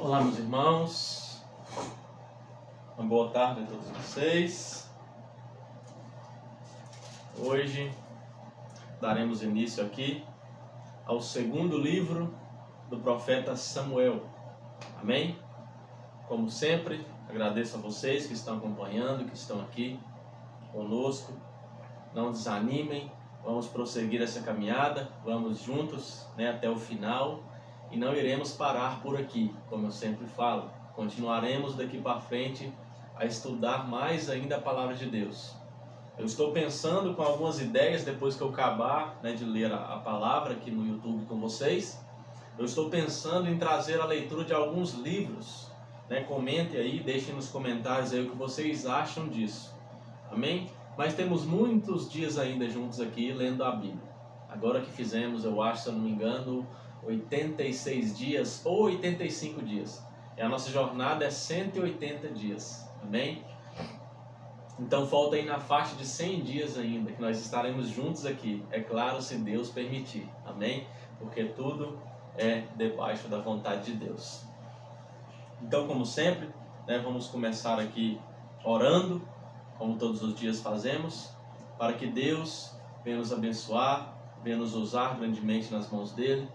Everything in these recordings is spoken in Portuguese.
Olá, meus irmãos, uma boa tarde a todos vocês. Hoje daremos início aqui ao segundo livro do profeta Samuel. Amém? Como sempre, agradeço a vocês que estão acompanhando, que estão aqui conosco. Não desanimem, vamos prosseguir essa caminhada, vamos juntos, até o final. E não iremos parar por aqui, como eu sempre falo. Continuaremos daqui para frente a estudar mais ainda a palavra de Deus. Eu estou pensando com algumas ideias, depois que eu acabar de ler a palavra aqui no YouTube com vocês. Eu estou pensando em trazer a leitura de alguns livros. Comentem aí, deixem nos comentários aí o que vocês acham disso. Amém? Mas temos muitos dias ainda juntos aqui lendo a Bíblia. Agora que fizemos, eu acho, se eu não me engano, 86 dias ou 85 dias. E a nossa jornada é 180 dias. Amém? Então falta aí na faixa de 100 dias ainda, que nós estaremos juntos aqui. É claro, se Deus permitir. Amém? Porque tudo é debaixo da vontade de Deus. Então, como sempre, vamos começar aqui orando, como todos os dias fazemos, para que Deus venha nos abençoar, venha nos usar grandemente nas mãos dEle,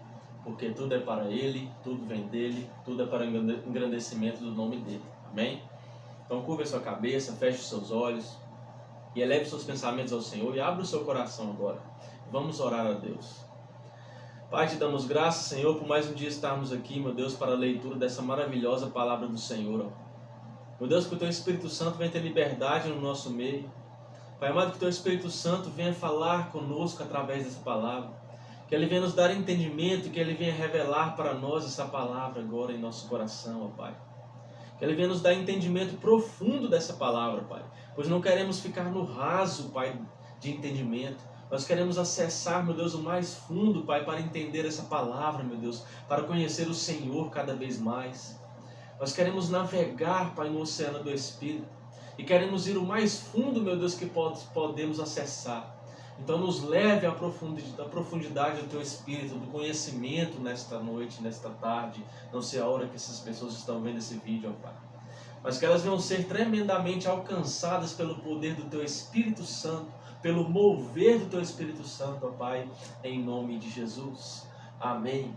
porque tudo é para Ele, tudo vem dEle, tudo é para o engrandecimento do nome dEle. Amém? Então curva a sua cabeça, feche os seus olhos e eleve seus pensamentos ao Senhor e abra o seu coração agora. Vamos orar a Deus. Pai, te damos graças, Senhor, por mais um dia estarmos aqui, meu Deus, para a leitura dessa maravilhosa palavra do Senhor. Meu Deus, que o Teu Espírito Santo venha ter liberdade no nosso meio. Pai amado, que o Teu Espírito Santo venha falar conosco através dessa palavra. Que Ele venha nos dar entendimento, que Ele venha revelar para nós essa palavra agora em nosso coração, ó Pai. Que Ele venha nos dar entendimento profundo dessa palavra, Pai. Pois não queremos ficar no raso, Pai, de entendimento. Nós queremos acessar, meu Deus, o mais fundo, Pai, para entender essa palavra, meu Deus. Para conhecer o Senhor cada vez mais. Nós queremos navegar, Pai, no oceano do Espírito. E queremos ir o mais fundo, meu Deus, que podemos acessar. Então nos leve à profundidade do Teu Espírito, do conhecimento nesta noite, nesta tarde. Não sei a hora que essas pessoas estão vendo esse vídeo, ó Pai. Mas que elas venham ser tremendamente alcançadas pelo poder do Teu Espírito Santo, pelo mover do Teu Espírito Santo, ó Pai, em nome de Jesus. Amém.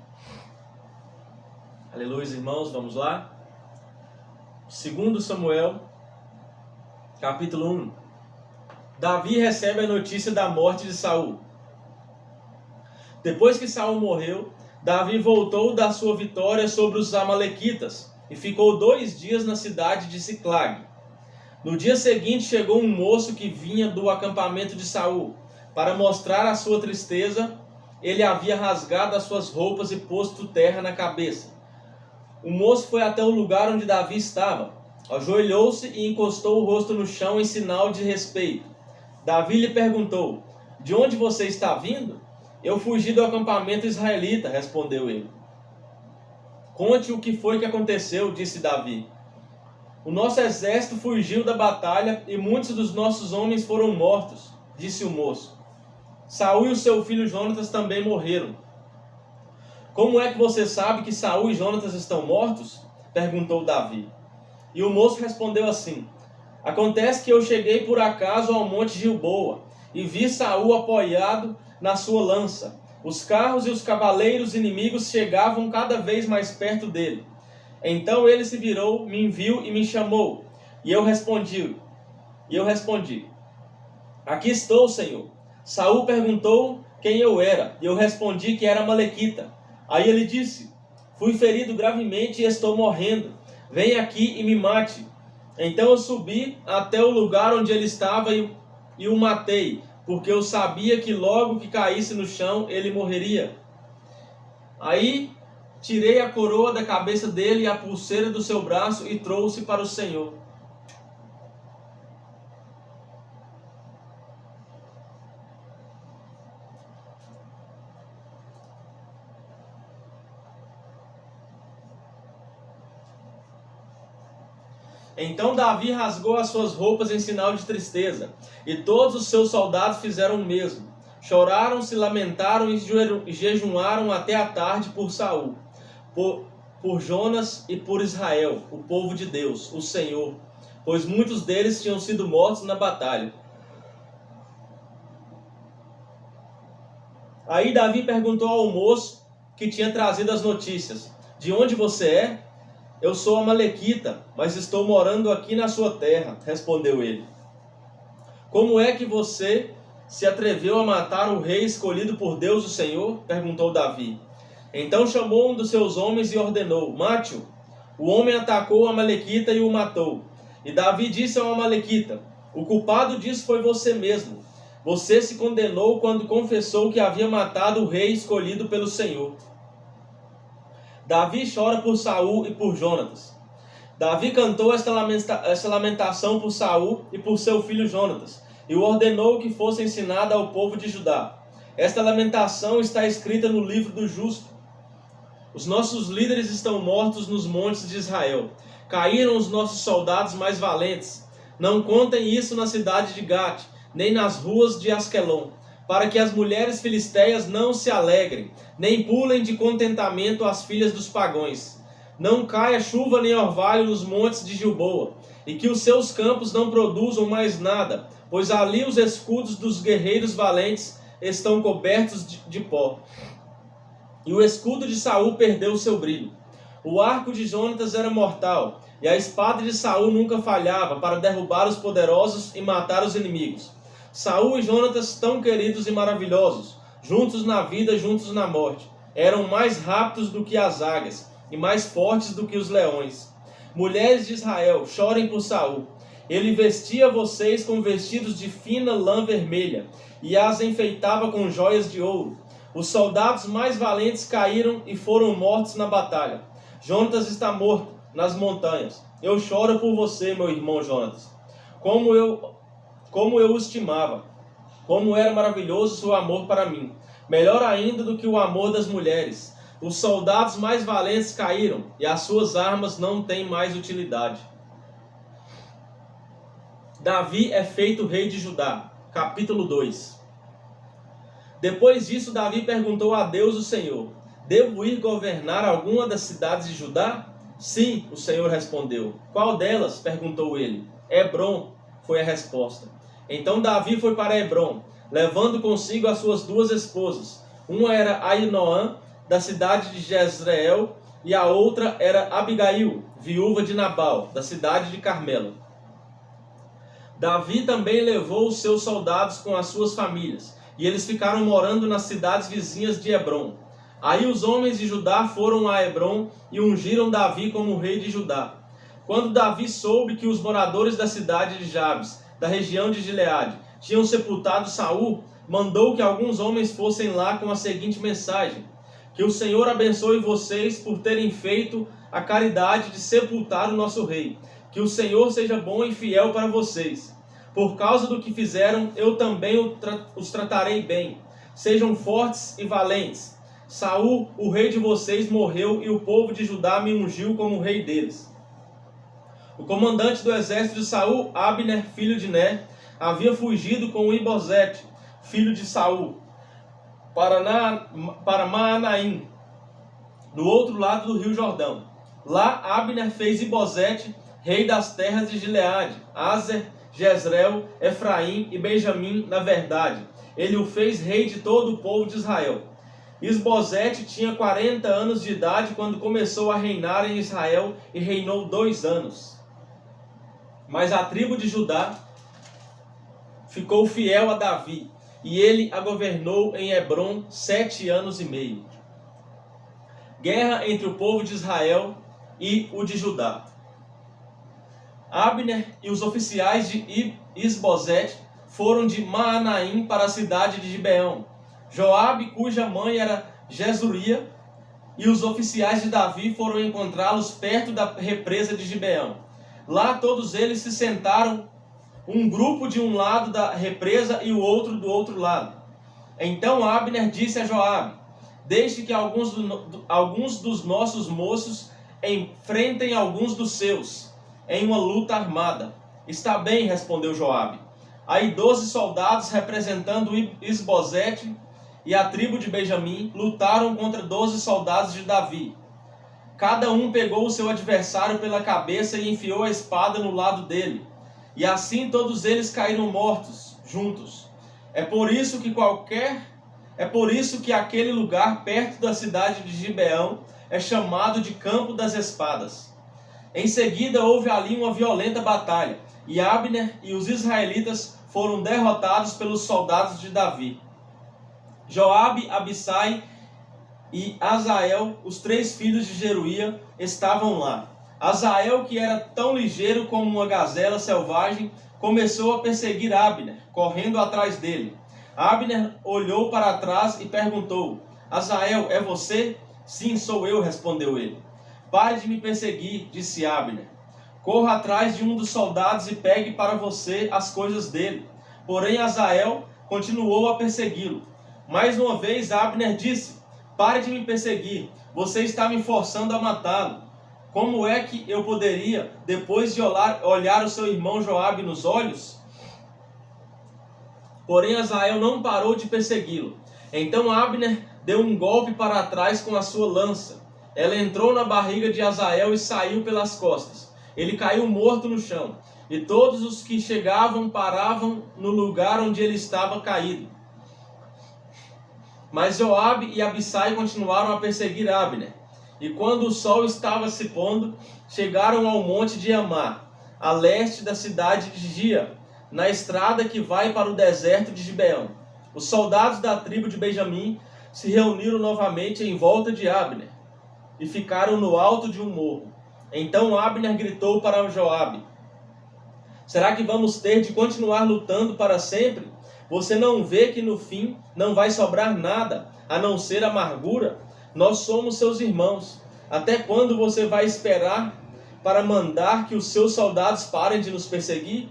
Aleluia, irmãos, vamos lá? 2 Samuel, capítulo 1. Davi recebe a notícia da morte de Saul. Depois que Saul morreu, Davi voltou da sua vitória sobre os amalequitas e ficou 2 dias na cidade de Siclag. No dia seguinte chegou um moço que vinha do acampamento de Saul. Para mostrar a sua tristeza, ele havia rasgado as suas roupas e posto terra na cabeça. O moço foi até o lugar onde Davi estava, ajoelhou-se e encostou o rosto no chão em sinal de respeito. Davi lhe perguntou: de onde você está vindo? Eu fugi do acampamento israelita, respondeu ele. Conte o que foi que aconteceu, disse Davi. O nosso exército fugiu da batalha e muitos dos nossos homens foram mortos, disse o moço. Saul e o seu filho Jonatas também morreram. Como é que você sabe que Saul e Jonatas estão mortos? Perguntou Davi. E o moço respondeu assim: acontece que eu cheguei por acaso ao monte Gilboa e vi Saul apoiado na sua lança. Os carros e os cavaleiros inimigos chegavam cada vez mais perto dele. Então ele se virou, me viu e me chamou. E eu respondi: aqui estou, Senhor. Saul perguntou quem eu era, e eu respondi que era amalequita. Aí ele disse: fui ferido gravemente e estou morrendo. Venha aqui e me mate. Então eu subi até o lugar onde ele estava e o matei, porque eu sabia que logo que caísse no chão ele morreria. Aí tirei a coroa da cabeça dele e a pulseira do seu braço e trouxe para o Senhor. Então Davi rasgou as suas roupas em sinal de tristeza, e todos os seus soldados fizeram o mesmo. Choraram, se lamentaram e jejuaram até a tarde por Saul, por Jonas e por Israel, o povo de Deus, o Senhor, pois muitos deles tinham sido mortos na batalha. Aí Davi perguntou ao moço que tinha trazido as notícias: de onde você é? Eu sou amalequita, mas estou morando aqui na sua terra, respondeu ele. Como é que você se atreveu a matar o rei escolhido por Deus, o Senhor? Perguntou Davi. Então chamou um dos seus homens e ordenou: mate-o. O homem atacou o amalequita e o matou. E Davi disse ao amalequita: o culpado disso foi você mesmo. Você se condenou quando confessou que havia matado o rei escolhido pelo Senhor. Davi chora por Saul e por Jonatas. Davi cantou esta lamentação por Saul e por seu filho Jonatas, e o ordenou que fosse ensinada ao povo de Judá. Esta lamentação está escrita no livro do justo. Os nossos líderes estão mortos nos montes de Israel. Caíram os nossos soldados mais valentes. Não contem isso na cidade de Gate, nem nas ruas de Asquelon, para que as mulheres filisteias não se alegrem, nem pulem de contentamento as filhas dos pagões. Não caia chuva nem orvalho nos montes de Gilboa, e que os seus campos não produzam mais nada, pois ali os escudos dos guerreiros valentes estão cobertos de pó. E o escudo de Saul perdeu seu brilho. O arco de Jonatas era mortal, e a espada de Saul nunca falhava para derrubar os poderosos e matar os inimigos. Saul e Jonatas, tão queridos e maravilhosos, juntos na vida, juntos na morte, eram mais rápidos do que as águias e mais fortes do que os leões. Mulheres de Israel, chorem por Saul. Ele vestia vocês com vestidos de fina lã vermelha e as enfeitava com joias de ouro. Os soldados mais valentes caíram e foram mortos na batalha. Jonatas está morto nas montanhas. Eu choro por você, meu irmão Jonatas. Como eu o estimava. Como era maravilhoso seu amor para mim. Melhor ainda do que o amor das mulheres. Os soldados mais valentes caíram e as suas armas não têm mais utilidade. Davi é feito rei de Judá. Capítulo 2. Depois disso, Davi perguntou a Deus, o Senhor: devo ir governar alguma das cidades de Judá? Sim, o Senhor respondeu. Qual delas? Perguntou ele. Hebrom, foi a resposta. Então Davi foi para Hebrom, levando consigo as suas duas esposas. Uma era Ainoã, da cidade de Jezreel, e a outra era Abigail, viúva de Nabal, da cidade de Carmelo. Davi também levou os seus soldados com as suas famílias, e eles ficaram morando nas cidades vizinhas de Hebrom. Aí os homens de Judá foram a Hebrom e ungiram Davi como rei de Judá. Quando Davi soube que os moradores da cidade de Jabes, da região de Gileade, tinham sepultado Saul, mandou que alguns homens fossem lá com a seguinte mensagem: que o Senhor abençoe vocês por terem feito a caridade de sepultar o nosso rei. Que o Senhor seja bom e fiel para vocês. Por causa do que fizeram, eu também os tratarei bem. Sejam fortes e valentes. Saul, o rei de vocês, morreu e o povo de Judá me ungiu como rei deles. O comandante do exército de Saul, Abner, filho de Ner, havia fugido com Ibozete, filho de Saul, para Maanaim, no outro lado do rio Jordão. Lá Abner fez Ibozete rei das terras de Gileade, Azer, Jezreel, Efraim e Benjamim, na verdade. Ele o fez rei de todo o povo de Israel. Isbozete tinha 40 anos de idade quando começou a reinar em Israel e reinou 2 anos. Mas a tribo de Judá ficou fiel a Davi, e ele a governou em Hebrom 7 anos e meio. Guerra entre o povo de Israel e o de Judá. Abner e os oficiais de Isbozete foram de Maanaim para a cidade de Gibeão. Joabe, cuja mãe era Jesuria, e os oficiais de Davi foram encontrá-los perto da represa de Gibeão. Lá todos eles se sentaram, um grupo de um lado da represa e o outro do outro lado. Então Abner disse a Joabe: deixe que alguns dos nossos moços enfrentem alguns dos seus em uma luta armada. Está bem, respondeu Joabe. Aí 12 soldados representando Isbozete e a tribo de Benjamim lutaram contra 12 soldados de Davi. cada um pegou o seu adversário pela cabeça e enfiou a espada no lado dele. E assim todos eles caíram mortos, juntos. É por isso que aquele lugar perto da cidade de Gibeão é chamado de Campo das Espadas. Em seguida houve ali uma violenta batalha, e Abner e os israelitas foram derrotados pelos soldados de Davi. Joabe, Abissai e Azael, os 3 filhos de Zeruia, estavam lá. Azael, que era tão ligeiro como uma gazela selvagem, começou a perseguir Abner, correndo atrás dele. Abner olhou para trás e perguntou: Azael, é você? Sim, sou eu, respondeu ele. Pare de me perseguir, disse Abner. Corra atrás de um dos soldados e pegue para você as coisas dele. Porém, Azael continuou a persegui-lo. Mais uma vez, Abner disse: Pare de me perseguir, você está me forçando a matá-lo. Como é que eu poderia, depois de olhar o seu irmão Joabe nos olhos? Porém, Azael não parou de persegui-lo. Então Abner deu um golpe para trás com a sua lança. Ela entrou na barriga de Azael e saiu pelas costas. Ele caiu morto no chão, e todos os que chegavam paravam no lugar onde ele estava caído. Mas Joabe e Abissai continuaram a perseguir Abner. E quando o sol estava se pondo, chegaram ao monte de Amar, a leste da cidade de Gia, na estrada que vai para o deserto de Gibeão. Os soldados da tribo de Benjamim se reuniram novamente em volta de Abner e ficaram no alto de um morro. Então Abner gritou para Joabe: Será que vamos ter de continuar lutando para sempre? Você não vê que no fim não vai sobrar nada, a não ser amargura? Nós somos seus irmãos. Até quando você vai esperar para mandar que os seus soldados parem de nos perseguir?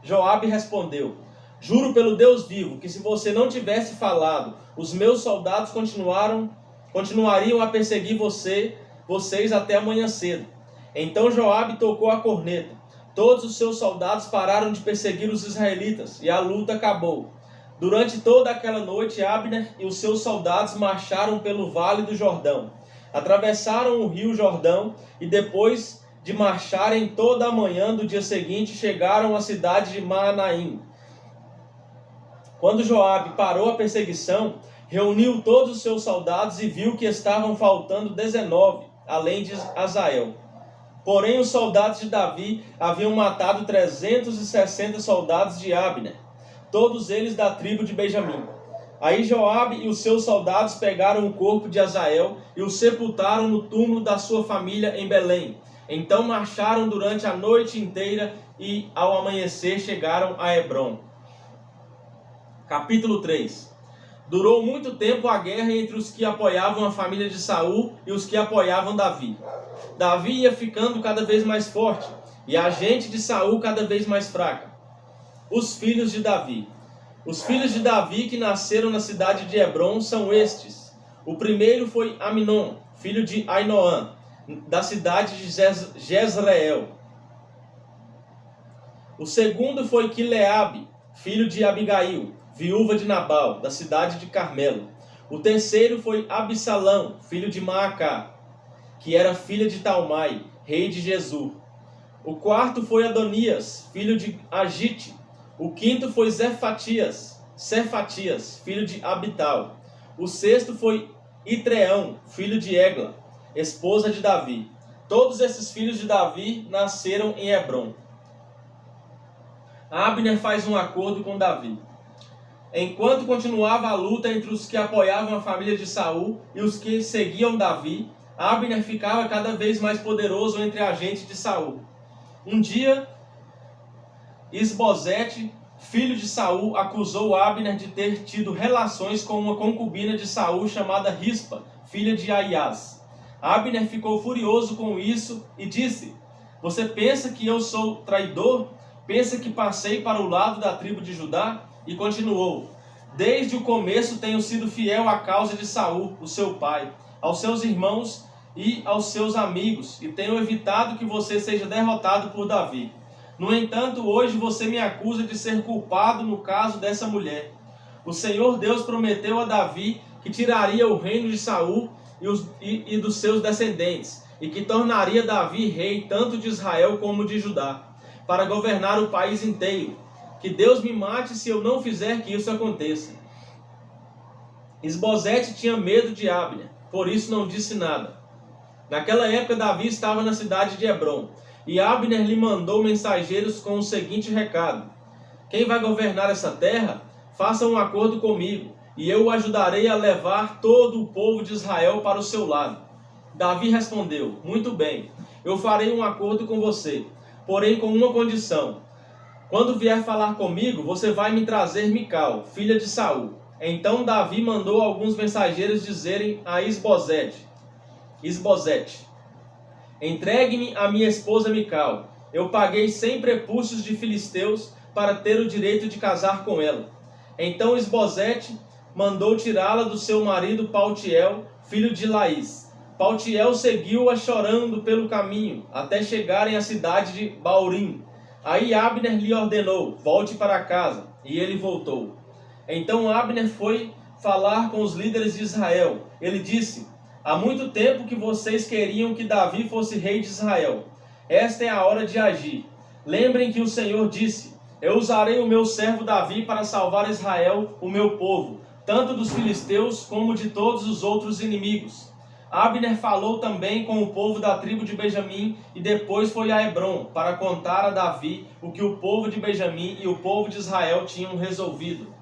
Joabe respondeu: Juro pelo Deus vivo que se você não tivesse falado, os meus soldados continuariam a perseguir vocês até amanhã cedo. Então Joabe tocou a corneta. Todos os seus soldados pararam de perseguir os israelitas e a luta acabou. Durante toda aquela noite, Abner e os seus soldados marcharam pelo vale do Jordão. Atravessaram o rio Jordão e depois de marcharem toda a manhã do dia seguinte, chegaram à cidade de Maanaim. Quando Joabe parou a perseguição, reuniu todos os seus soldados e viu que estavam faltando 19, além de Azael. Porém, os soldados de Davi haviam matado 360 soldados de Abner, todos eles da tribo de Benjamim. Aí Joabe e os seus soldados pegaram o corpo de Azael e o sepultaram no túmulo da sua família em Belém. Então marcharam durante a noite inteira e, ao amanhecer, chegaram a Hebrom. Capítulo 3. Durou muito tempo a guerra entre os que apoiavam a família de Saul e os que apoiavam Davi. Davi ia ficando cada vez mais forte e a gente de Saul cada vez mais fraca. Os filhos de Davi. Os filhos de Davi que nasceram na cidade de Hebrom são estes. O primeiro foi Aminon, filho de Ainoã, da cidade de Jezreel. O segundo foi Quileabe, filho de Abigail, viúva de Nabal, da cidade de Carmelo. O terceiro foi Absalão, filho de Maacá, que era filha de Talmai, rei de Gesur. O quarto foi Adonias, filho de Agite. O quinto foi Cefatias, filho de Abital. O sexto foi Itreão, filho de Egla, esposa de Davi. Todos esses filhos de Davi nasceram em Hebrom. Abner faz um acordo com Davi. Enquanto continuava a luta entre os que apoiavam a família de Saul e os que seguiam Davi, Abner ficava cada vez mais poderoso entre a gente de Saul. Um dia, Isbosete, filho de Saul, acusou Abner de ter tido relações com uma concubina de Saul chamada Rispa, filha de Aias. Abner ficou furioso com isso e disse: Você pensa que eu sou traidor? Pensa que passei para o lado da tribo de Judá? E continuou: Desde o começo tenho sido fiel à causa de Saul, o seu pai, aos seus irmãos e aos seus amigos, e tenho evitado que você seja derrotado por Davi. No entanto, hoje você me acusa de ser culpado no caso dessa mulher. O Senhor Deus prometeu a Davi que tiraria o reino de Saul e dos seus descendentes, e que tornaria Davi rei tanto de Israel como de Judá, para governar o país inteiro. Que Deus me mate se eu não fizer que isso aconteça. Isbosete tinha medo de Abner, por isso não disse nada. Naquela época Davi estava na cidade de Hebrom, e Abner lhe mandou mensageiros com o seguinte recado: quem vai governar essa terra, faça um acordo comigo, e eu o ajudarei a levar todo o povo de Israel para o seu lado. Davi respondeu: muito bem, eu farei um acordo com você, porém com uma condição. Quando vier falar comigo, você vai me trazer Mical, filha de Saul. Então Davi mandou alguns mensageiros dizerem a Isbosete: entregue-me a minha esposa Mical. Eu paguei 100 prepúcios de filisteus para ter o direito de casar com ela. Então Isbosete mandou tirá-la do seu marido Paltiel, filho de Laís. Paltiel seguiu-a chorando pelo caminho, até chegarem à cidade de Baurim. Aí Abner lhe ordenou: volte para casa. E ele voltou. Então Abner foi falar com os líderes de Israel. Ele disse: há muito tempo que vocês queriam que Davi fosse rei de Israel. Esta é a hora de agir. Lembrem que o Senhor disse: eu usarei o meu servo Davi para salvar Israel, o meu povo, tanto dos filisteus como de todos os outros inimigos. Abner falou também com o povo da tribo de Benjamim e depois foi a Hebrom para contar a Davi o que o povo de Benjamim e o povo de Israel tinham resolvido.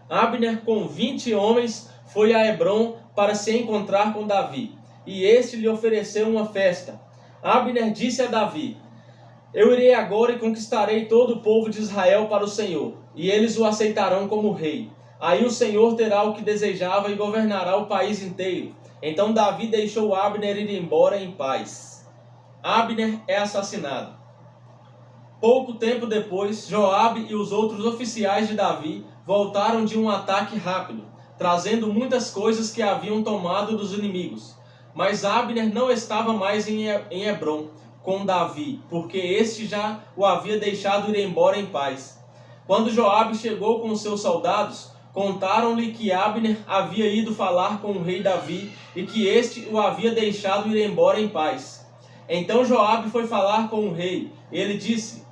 Abner, com 20 homens, foi a Hebrom para se encontrar com Davi, e este lhe ofereceu uma festa. Abner disse a Davi: eu irei agora e conquistarei todo o povo de Israel para o Senhor, e eles o aceitarão como rei. Aí o Senhor terá o que desejava e governará o país inteiro. Então Davi deixou Abner ir embora em paz. Abner é assassinado. Pouco tempo depois, Joabe e os outros oficiais de Davi voltaram de um ataque rápido, trazendo muitas coisas que haviam tomado dos inimigos. Mas Abner não estava mais em Hebrom com Davi, porque este já o havia deixado ir embora em paz. Quando Joabe chegou com os seus soldados, contaram-lhe que Abner havia ido falar com o rei Davi e que este o havia deixado ir embora em paz. Então Joabe foi falar com o rei. Ele disse: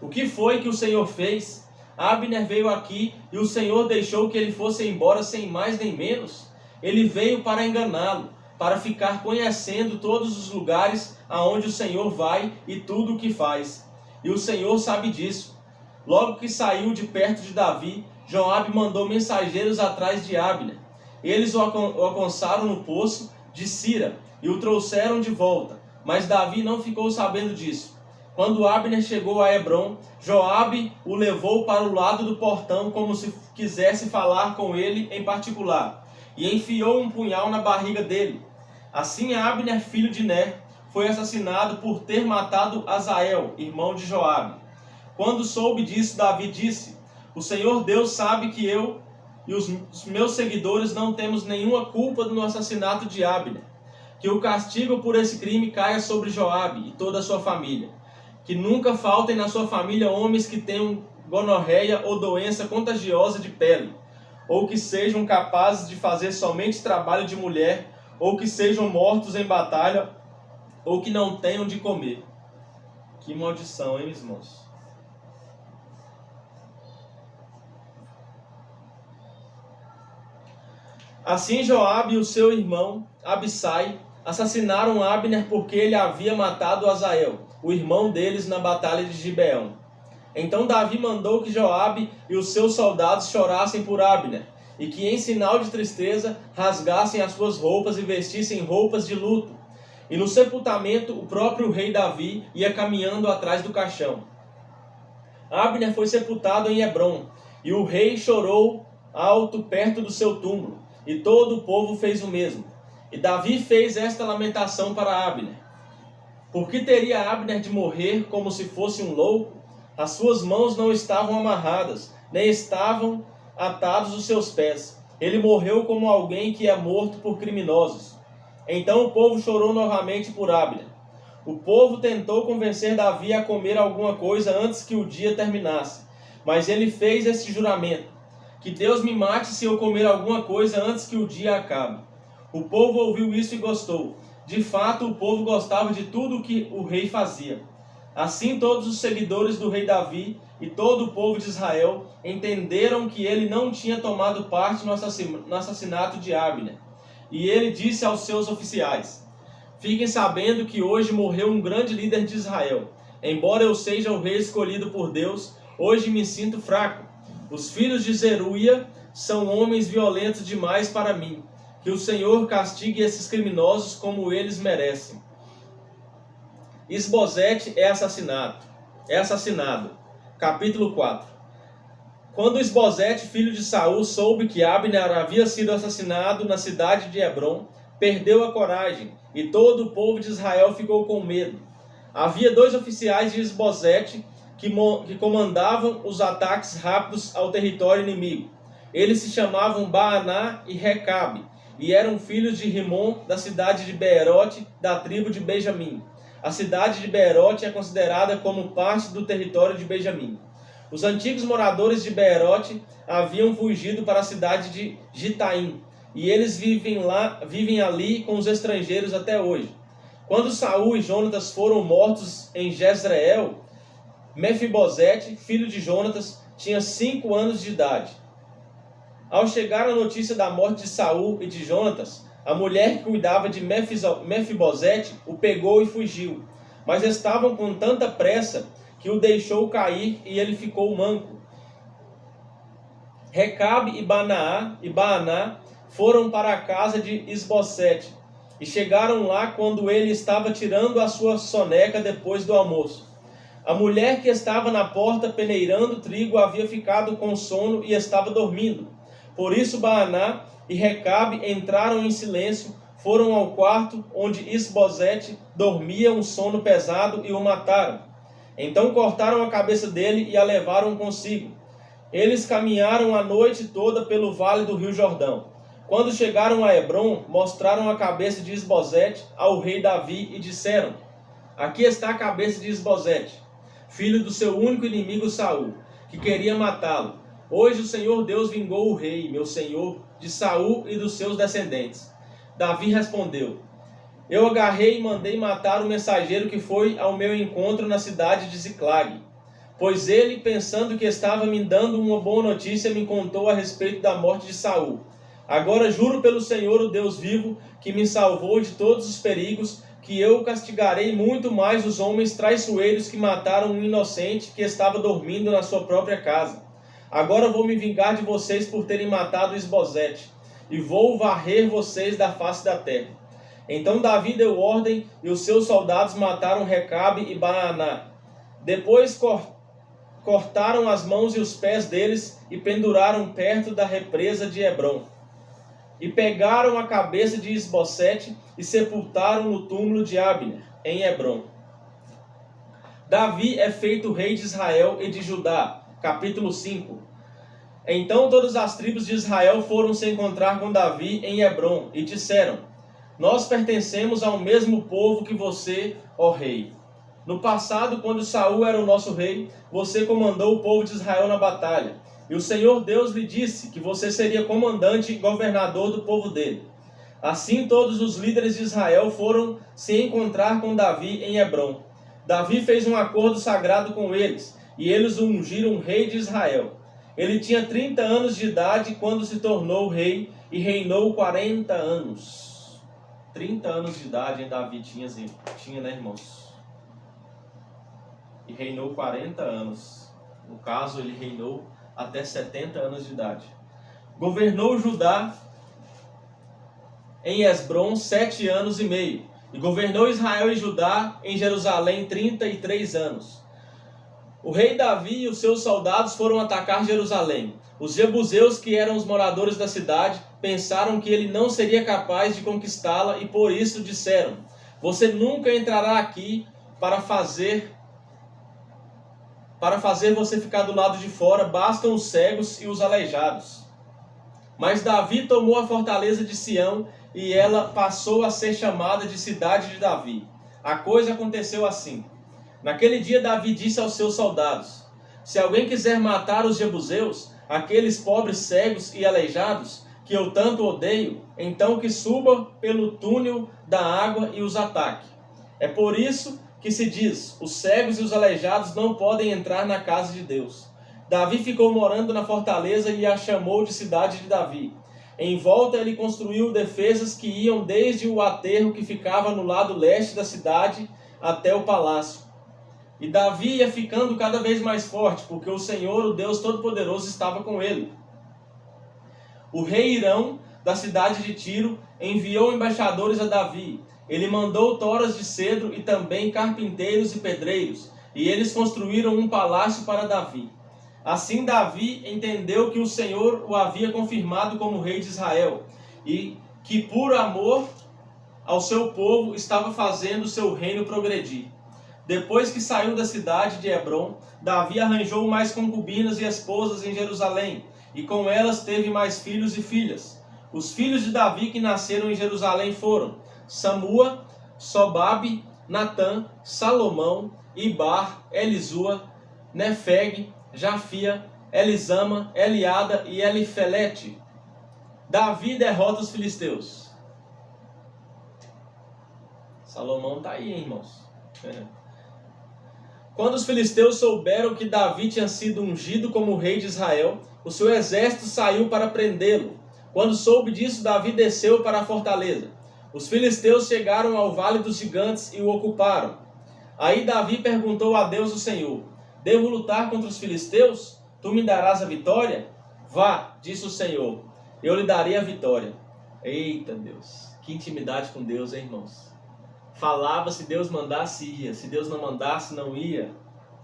o que foi que o Senhor fez? Abner veio aqui e o Senhor deixou que ele fosse embora sem mais nem menos? Ele veio para enganá-lo, para ficar conhecendo todos os lugares aonde o Senhor vai e tudo o que faz. E o Senhor sabe disso. Logo que saiu de perto de Davi, Joabe mandou mensageiros atrás de Abner. Eles o alcançaram no poço de Sira e o trouxeram de volta, mas Davi não ficou sabendo disso. Quando Abner chegou a Hebrom, Joabe o levou para o lado do portão como se quisesse falar com ele em particular, e enfiou um punhal na barriga dele. Assim Abner, filho de Ner, foi assassinado por ter matado Asael, irmão de Joabe. Quando soube disso, Davi disse: o Senhor Deus sabe que eu e os meus seguidores não temos nenhuma culpa no assassinato de Abner. Que o castigo por esse crime caia sobre Joabe e toda a sua família. Que nunca faltem na sua família homens que tenham gonorreia ou doença contagiosa de pele, ou que sejam capazes de fazer somente trabalho de mulher, ou que sejam mortos em batalha, ou que não tenham de comer. Que maldição, hein, meus irmãos? Assim Joabe e o seu irmão Abissai assassinaram Abner porque ele havia matado Asael, o irmão deles, na batalha de Gibeão. Então Davi mandou que Joabe e os seus soldados chorassem por Abner, e que em sinal de tristeza rasgassem as suas roupas e vestissem roupas de luto. E no sepultamento o próprio rei Davi ia caminhando atrás do caixão. Abner foi sepultado em Hebrom, e o rei chorou alto perto do seu túmulo, e todo o povo fez o mesmo. E Davi fez esta lamentação para Abner: por que teria Abner de morrer como se fosse um louco? As suas mãos não estavam amarradas, nem estavam atados os seus pés. Ele morreu como alguém que é morto por criminosos. Então o povo chorou novamente por Abner. O povo tentou convencer Davi a comer alguma coisa antes que o dia terminasse, mas ele fez esse juramento: que Deus me mate se eu comer alguma coisa antes que o dia acabe. O povo ouviu isso e gostou. De fato, o povo gostava de tudo o que o rei fazia. Assim, todos os seguidores do rei Davi e todo o povo de Israel entenderam que ele não tinha tomado parte no assassinato de Abner. E ele disse aos seus oficiais: fiquem sabendo que hoje morreu um grande líder de Israel. Embora eu seja o rei escolhido por Deus, hoje me sinto fraco. Os filhos de Zeruia são homens violentos demais para mim. Que o Senhor castigue esses criminosos como eles merecem. Isbosete é assassinado. Capítulo 4. Quando Isbosete, filho de Saul, soube que Abner havia sido assassinado na cidade de Hebrom, perdeu a coragem, e todo o povo de Israel ficou com medo. Havia 2 oficiais de Isbosete que comandavam os ataques rápidos ao território inimigo. Eles se chamavam Baaná e Recabe, e eram filhos de Rimom, da cidade de Beerote, da tribo de Benjamim. A cidade de Beerote é considerada como parte do território de Benjamim. Os antigos moradores de Beerote haviam fugido para a cidade de Gitaim, e eles vivem ali com os estrangeiros até hoje. Quando Saul e Jonatas foram mortos em Jezreel, Mefibosete, filho de Jonatas, tinha 5 anos de idade. Ao chegar a notícia da morte de Saul e de Jonatas, a mulher que cuidava de Mefibosete o pegou e fugiu. Mas estavam com tanta pressa que o deixou cair e ele ficou manco. Recabe e Baaná foram para a casa de Isbosete e chegaram lá quando ele estava tirando a sua soneca depois do almoço. A mulher que estava na porta peneirando trigo havia ficado com sono e estava dormindo. Por isso Baaná e Recabe entraram em silêncio, foram ao quarto onde Isbosete dormia um sono pesado e o mataram. Então cortaram a cabeça dele e a levaram consigo. Eles caminharam a noite toda pelo vale do rio Jordão. Quando chegaram a Hebrom, mostraram a cabeça de Isbosete ao rei Davi e disseram: aqui está a cabeça de Isbosete, filho do seu único inimigo Saul, que queria matá-lo. Hoje o Senhor Deus vingou o rei, meu senhor, de Saul e dos seus descendentes. Davi respondeu: eu agarrei e mandei matar o mensageiro que foi ao meu encontro na cidade de Ziclag. Pois ele, pensando que estava me dando uma boa notícia, me contou a respeito da morte de Saul. Agora juro pelo Senhor, o Deus vivo, que me salvou de todos os perigos, que eu castigarei muito mais os homens traiçoeiros que mataram um inocente que estava dormindo na sua própria casa. Agora vou me vingar de vocês por terem matado Isbosete, e vou varrer vocês da face da terra. Então Davi deu ordem, e os seus soldados mataram Recabe e Baaná. Depois cortaram as mãos e os pés deles e penduraram perto da represa de Hebrom. E pegaram a cabeça de Isbosete e sepultaram no túmulo de Abner, em Hebrom. Davi é feito rei de Israel e de Judá. Capítulo 5. Então todas as tribos de Israel foram se encontrar com Davi em Hebrom e disseram: nós pertencemos ao mesmo povo que você, ó rei. No passado, quando Saul era o nosso rei, você comandou o povo de Israel na batalha. E o Senhor Deus lhe disse que você seria comandante e governador do povo dele. Assim todos os líderes de Israel foram se encontrar com Davi em Hebrom. Davi fez um acordo sagrado com eles, e eles o ungiram rei de Israel. Ele tinha 30 anos de idade quando se tornou rei e reinou 40 anos. 30 anos de idade em Davi tinha, né, irmãos? E reinou 40 anos. No caso, ele reinou até 70 anos de idade. Governou Judá em Esbrom 7 anos e meio. E governou Israel e Judá em Jerusalém 33 anos. O rei Davi e os seus soldados foram atacar Jerusalém. Os jebuseus, que eram os moradores da cidade, pensaram que ele não seria capaz de conquistá-la e por isso disseram: você nunca entrará aqui para fazer você ficar do lado de fora, bastam os cegos e os aleijados. Mas Davi tomou a fortaleza de Sião e ela passou a ser chamada de cidade de Davi. A coisa aconteceu assim. Naquele dia Davi disse aos seus soldados: se alguém quiser matar os jebuseus, aqueles pobres cegos e aleijados, que eu tanto odeio, então que suba pelo túnel da água e os ataque. É por isso que se diz, os cegos e os aleijados não podem entrar na casa de Deus. Davi ficou morando na fortaleza e a chamou de cidade de Davi. Em volta ele construiu defesas que iam desde o aterro que ficava no lado leste da cidade até o palácio. E Davi ia ficando cada vez mais forte, porque o Senhor, o Deus Todo-Poderoso, estava com ele. O rei Hirão, da cidade de Tiro, enviou embaixadores a Davi. Ele mandou toras de cedro e também carpinteiros e pedreiros, e eles construíram um palácio para Davi. Assim Davi entendeu que o Senhor o havia confirmado como rei de Israel, e que por amor ao seu povo estava fazendo o seu reino progredir. Depois que saiu da cidade de Hebrom, Davi arranjou mais concubinas e esposas em Jerusalém, e com elas teve mais filhos e filhas. Os filhos de Davi que nasceram em Jerusalém foram Samua, Sobabe, Natã, Salomão, Ibar, Elisua, Nefeg, Jafia, Elisama, Eliada e Elifelete. Davi derrota os filisteus. Salomão está aí, irmãos. Quando os filisteus souberam que Davi tinha sido ungido como rei de Israel, o seu exército saiu para prendê-lo. Quando soube disso, Davi desceu para a fortaleza. Os filisteus chegaram ao Vale dos Gigantes e o ocuparam. Aí Davi perguntou a Deus o Senhor: devo lutar contra os filisteus? Tu me darás a vitória? Vá, disse o Senhor, eu lhe darei a vitória. Eita Deus, que intimidade com Deus, hein, irmãos? Falava, se Deus mandasse ia, se Deus não mandasse não ia.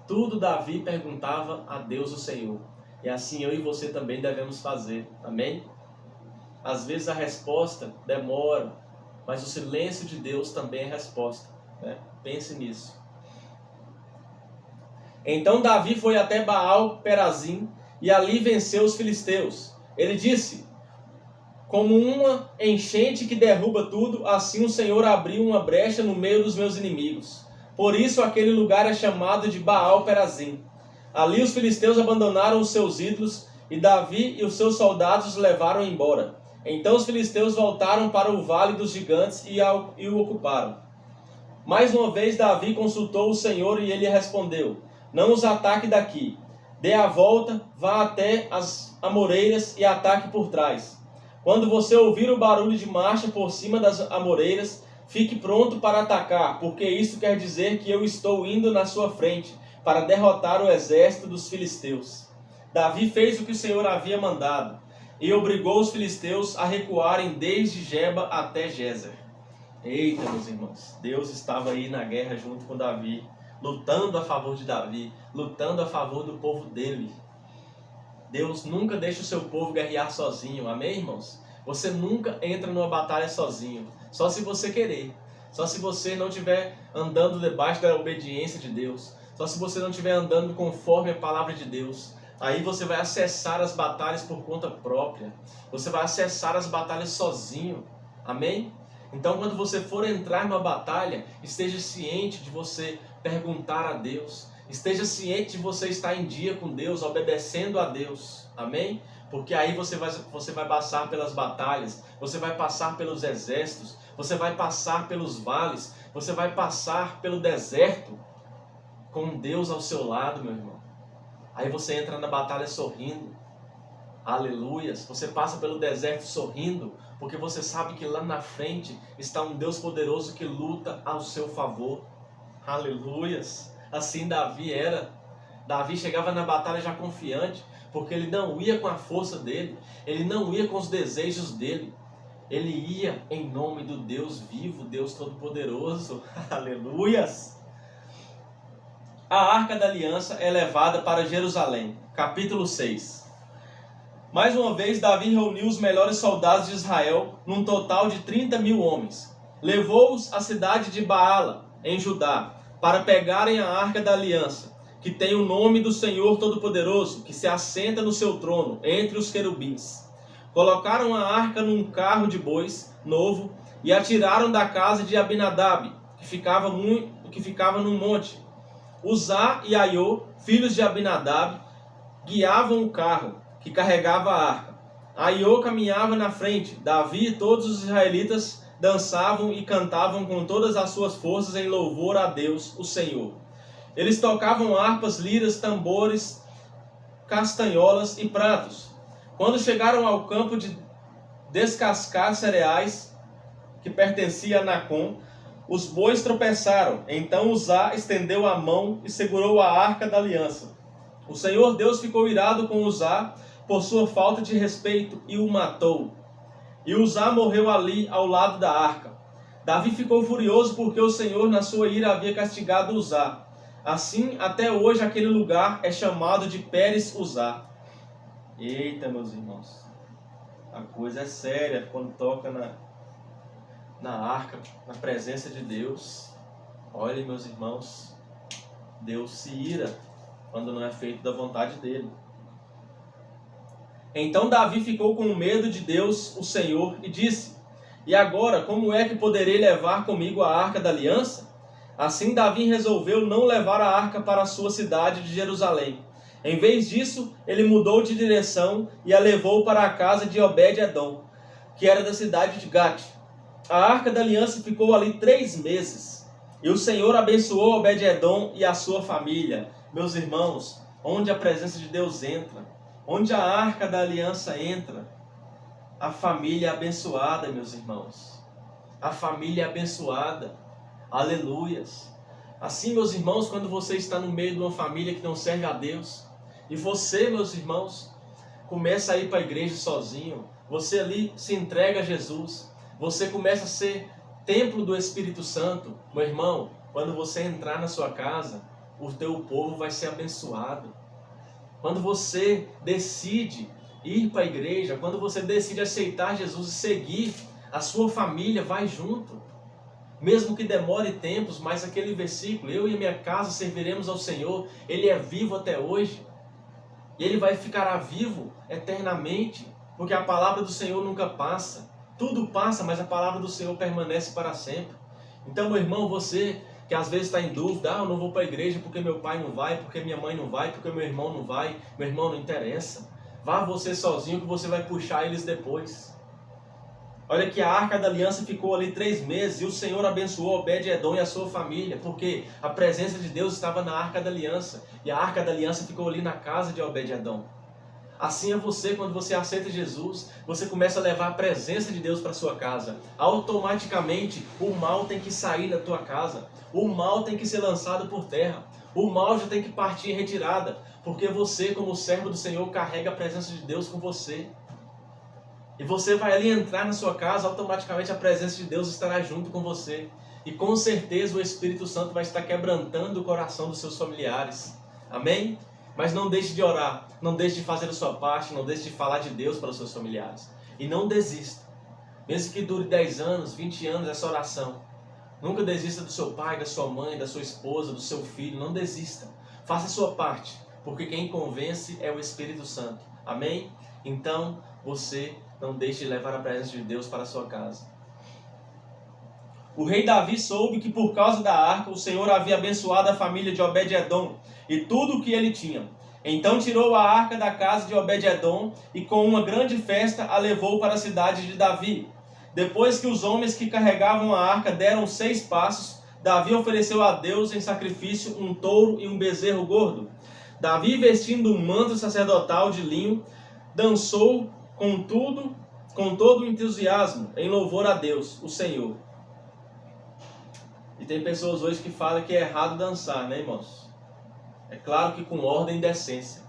Tudo Davi perguntava a Deus o Senhor. E assim eu e você também devemos fazer, amém? Às vezes a resposta demora, mas o silêncio de Deus também é resposta, né? Pense nisso. Então Davi foi até Baal-Perazim e ali venceu os filisteus. Ele disse: como uma enchente que derruba tudo, assim o Senhor abriu uma brecha no meio dos meus inimigos. Por isso aquele lugar é chamado de Baal-Perazim. Ali os filisteus abandonaram os seus ídolos e Davi e os seus soldados os levaram embora. Então os filisteus voltaram para o Vale dos Gigantes e o ocuparam. Mais uma vez Davi consultou o Senhor e ele respondeu: não os ataque daqui. Dê a volta, vá até as amoreiras e ataque por trás. Quando você ouvir o barulho de marcha por cima das amoreiras, fique pronto para atacar, porque isso quer dizer que eu estou indo na sua frente para derrotar o exército dos filisteus. Davi fez o que o Senhor havia mandado e obrigou os filisteus a recuarem desde Geba até Gézer. Eita, meus irmãos, Deus estava aí na guerra junto com Davi, lutando a favor de Davi, lutando a favor do povo dele. Deus nunca deixa o seu povo guerrear sozinho, amém, irmãos? Você nunca entra numa batalha sozinho, só se você querer, só se você não estiver andando debaixo da obediência de Deus, só se você não estiver andando conforme a palavra de Deus. Aí você vai acessar as batalhas por conta própria, você vai acessar as batalhas sozinho, amém? Então quando você for entrar numa batalha, esteja ciente de você perguntar a Deus, esteja ciente de você estar em dia com Deus, obedecendo a Deus, amém? Porque aí você vai passar pelas batalhas, você vai passar pelos exércitos, você vai passar pelos vales, você vai passar pelo deserto, com Deus ao seu lado, meu irmão. Aí você entra na batalha sorrindo, aleluias, você passa pelo deserto sorrindo, porque você sabe que lá na frente está um Deus poderoso que luta ao seu favor, aleluias. Assim Davi era. Davi chegava na batalha já confiante, porque ele não ia com a força dele, ele não ia com os desejos dele, ele ia em nome do Deus vivo, Deus Todo-Poderoso, aleluias. A Arca da Aliança é levada para Jerusalém, capítulo 6. Mais uma vez Davi reuniu os melhores soldados de Israel, num total de 30.000 homens. Levou-os à cidade de Baala, em Judá, para pegarem a Arca da Aliança, que tem o nome do Senhor Todo-Poderoso, que se assenta no seu trono, entre os querubins. Colocaram a arca num carro de bois novo e a tiraram da casa de Abinadab, que ficava num monte. Uzá e Aiô, filhos de Abinadab, guiavam o carro que carregava a arca. Aiô caminhava na frente. Davi e todos os israelitas dançavam e cantavam com todas as suas forças em louvor a Deus, o Senhor. Eles tocavam harpas, liras, tambores, castanholas e pratos. Quando chegaram ao campo de descascar cereais, que pertencia a Nacon, os bois tropeçaram. Então Uzá estendeu a mão e segurou a arca da aliança. O Senhor Deus ficou irado com Uzá por sua falta de respeito e o matou. E Uzá morreu ali ao lado da arca. Davi ficou furioso porque o Senhor na sua ira havia castigado Uzá. Assim, até hoje aquele lugar é chamado de Pérez Uzá. Eita, meus irmãos, a coisa é séria quando toca na arca, na presença de Deus. Olhem, meus irmãos, Deus se ira quando não é feito da vontade dele. Então Davi ficou com medo de Deus, o Senhor, e disse: E agora, como é que poderei levar comigo a arca da aliança? Assim Davi resolveu não levar a arca para a sua cidade de Jerusalém. Em vez disso, ele mudou de direção e a levou para a casa de Obed-edom, que era da cidade de Gate. A arca da aliança ficou ali 3 meses. E o Senhor abençoou Obed-edom e a sua família. Meus irmãos, onde a presença de Deus entra, onde a arca da aliança entra, a família é abençoada, meus irmãos. A família é abençoada. Aleluias. Assim, meus irmãos, quando você está no meio de uma família que não serve a Deus, e você, meus irmãos, começa a ir para a igreja sozinho, você ali se entrega a Jesus, você começa a ser templo do Espírito Santo, meu irmão, quando você entrar na sua casa, o teu povo vai ser abençoado. Quando você decide ir para a igreja, quando você decide aceitar Jesus e seguir, a sua família vai junto. Mesmo que demore tempos, mas aquele versículo, eu e minha casa serviremos ao Senhor, ele é vivo até hoje. E ele vai ficar vivo eternamente, porque a palavra do Senhor nunca passa. Tudo passa, mas a palavra do Senhor permanece para sempre. Então, meu irmão, você que às vezes está em dúvida, eu não vou para a igreja porque meu pai não vai, porque minha mãe não vai, porque meu irmão não vai. Meu irmão, não interessa. Vá você sozinho que você vai puxar eles depois. Olha que a arca da aliança ficou ali 3 meses e o Senhor abençoou Obed-edom e a sua família, porque a presença de Deus estava na arca da aliança. E a arca da aliança ficou ali na casa de Obed-edom. Assim é você, quando você aceita Jesus, você começa a levar a presença de Deus para a sua casa. Automaticamente, o mal tem que sair da tua casa. O mal tem que ser lançado por terra. O mal já tem que partir em retirada, porque você, como servo do Senhor, carrega a presença de Deus com você. E você vai ali entrar na sua casa, automaticamente a presença de Deus estará junto com você. E com certeza o Espírito Santo vai estar quebrantando o coração dos seus familiares. Amém? Mas não deixe de orar, não deixe de fazer a sua parte, não deixe de falar de Deus para os seus familiares. E não desista. Mesmo que dure 10 anos, 20 anos essa oração. Nunca desista do seu pai, da sua mãe, da sua esposa, do seu filho. Não desista. Faça a sua parte, porque quem convence é o Espírito Santo. Amém? Então, você não deixe de levar a presença de Deus para a sua casa. O rei Davi soube que por causa da arca o Senhor havia abençoado a família de Obed-edom e tudo o que ele tinha. Então tirou a arca da casa de Obed-edom e com uma grande festa a levou para a cidade de Davi. Depois que os homens que carregavam a arca deram 6 passos, Davi ofereceu a Deus em sacrifício um touro e um bezerro gordo. Davi, vestindo um manto sacerdotal de linho, dançou com todo o entusiasmo em louvor a Deus, o Senhor. E tem pessoas hoje que falam que é errado dançar, né, irmãos? É claro que com ordem e decência.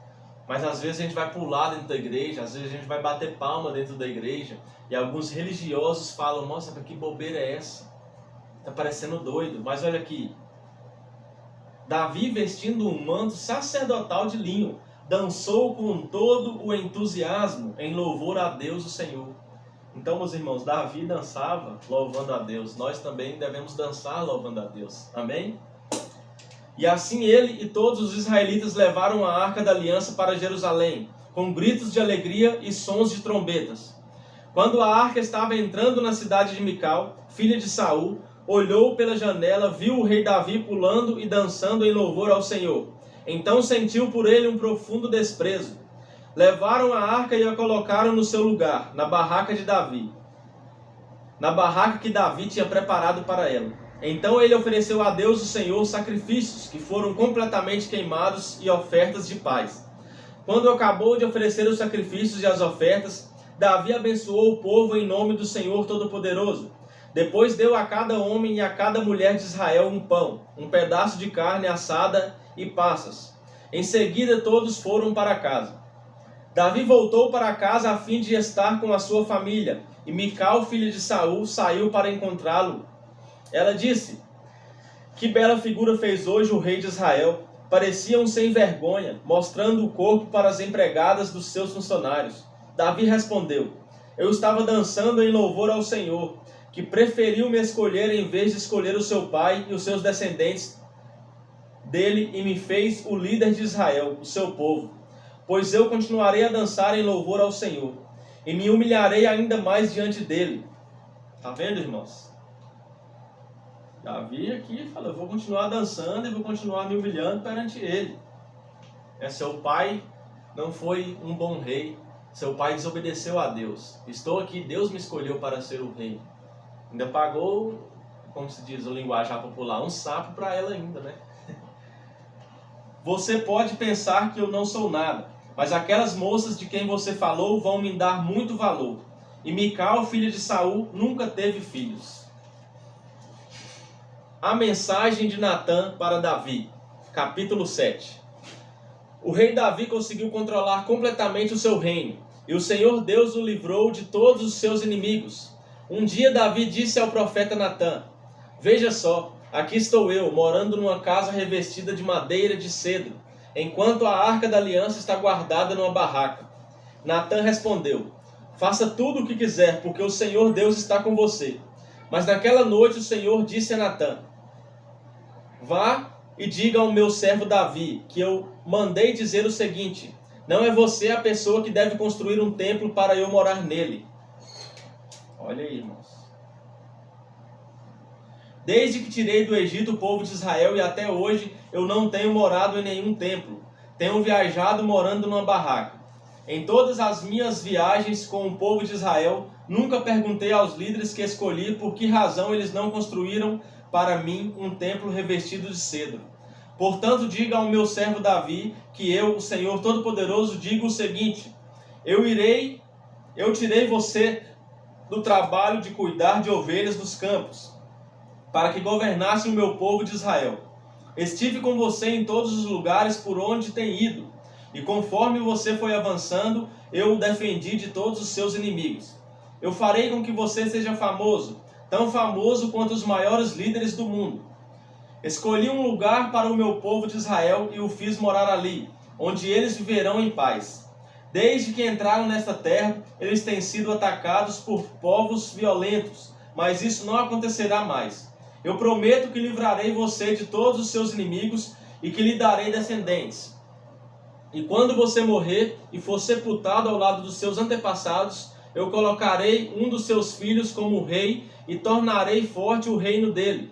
Mas às vezes a gente vai pular dentro da igreja, às vezes a gente vai bater palma dentro da igreja. E alguns religiosos falam, nossa, que bobeira é essa? Tá parecendo doido. Mas olha aqui. Davi, vestindo um manto sacerdotal de linho, dançou com todo o entusiasmo em louvor a Deus, o Senhor. Então, meus irmãos, Davi dançava louvando a Deus. Nós também devemos dançar louvando a Deus. Amém? E assim ele e todos os israelitas levaram a arca da aliança para Jerusalém, com gritos de alegria e sons de trombetas. Quando a arca estava entrando na cidade de Mical, filha de Saul, olhou pela janela, viu o rei Davi pulando e dançando em louvor ao Senhor. Então sentiu por ele um profundo desprezo. Levaram a arca e a colocaram no seu lugar, na barraca de Davi, na barraca que Davi tinha preparado para ela. Então ele ofereceu a Deus o Senhor sacrifícios, que foram completamente queimados, e ofertas de paz. Quando acabou de oferecer os sacrifícios e as ofertas, Davi abençoou o povo em nome do Senhor Todo-Poderoso. Depois deu a cada homem e a cada mulher de Israel um pão, um pedaço de carne assada e passas. Em seguida todos foram para casa. Davi voltou para casa a fim de estar com a sua família, e Mical, filha de Saul, saiu para encontrá-lo. Ela disse: "Que bela figura fez hoje o rei de Israel. Parecia um sem vergonha, mostrando o corpo para as empregadas dos seus funcionários." Davi respondeu: "Eu estava dançando em louvor ao Senhor, que preferiu me escolher em vez de escolher o seu pai e os seus descendentes dele, e me fez o líder de Israel, o seu povo. Pois eu continuarei a dançar em louvor ao Senhor, e me humilharei ainda mais diante dele." Tá vendo, irmãos? Davi aqui fala: eu vou continuar dançando e vou continuar me humilhando perante ele. Seu pai não foi um bom rei. Seu pai desobedeceu a Deus. Estou aqui, Deus me escolheu para ser o rei. Ainda pagou, como se diz o linguajar popular, um sapo para ela ainda, né? Você pode pensar que eu não sou nada, mas aquelas moças de quem você falou vão me dar muito valor. E Mical, filha de Saul, nunca teve filhos. A mensagem de Natã para Davi, capítulo 7. O rei Davi conseguiu controlar completamente o seu reino, e o Senhor Deus o livrou de todos os seus inimigos. Um dia Davi disse ao profeta Natã: "Veja só, aqui estou eu, morando numa casa revestida de madeira de cedro, enquanto a arca da aliança está guardada numa barraca." Natã respondeu: "Faça tudo o que quiser, porque o Senhor Deus está com você." Mas naquela noite o Senhor disse a Natã: "Vá e diga ao meu servo Davi que eu mandei dizer o seguinte: não é você a pessoa que deve construir um templo para eu morar nele." Olha aí, irmãos. "Desde que tirei do Egito o povo de Israel e até hoje eu não tenho morado em nenhum templo. Tenho viajado morando numa barraca. Em todas as minhas viagens com o povo de Israel, nunca perguntei aos líderes que escolhi por que razão eles não construíram para mim um templo revestido de cedro. Portanto, diga ao meu servo Davi que eu, o Senhor Todo-Poderoso, digo o seguinte: eu tirei você do trabalho de cuidar de ovelhas dos campos, para que governasse o meu povo de Israel. Estive com você em todos os lugares por onde tem ido, e conforme você foi avançando, eu o defendi de todos os seus inimigos. Eu farei com que você seja famoso, tão famoso quanto os maiores líderes do mundo. Escolhi um lugar para o meu povo de Israel e o fiz morar ali, onde eles viverão em paz. Desde que entraram nesta terra, eles têm sido atacados por povos violentos, mas isso não acontecerá mais. Eu prometo que livrarei você de todos os seus inimigos e que lhe darei descendentes. E quando você morrer e for sepultado ao lado dos seus antepassados, eu colocarei um dos seus filhos como rei e tornarei forte o reino dele.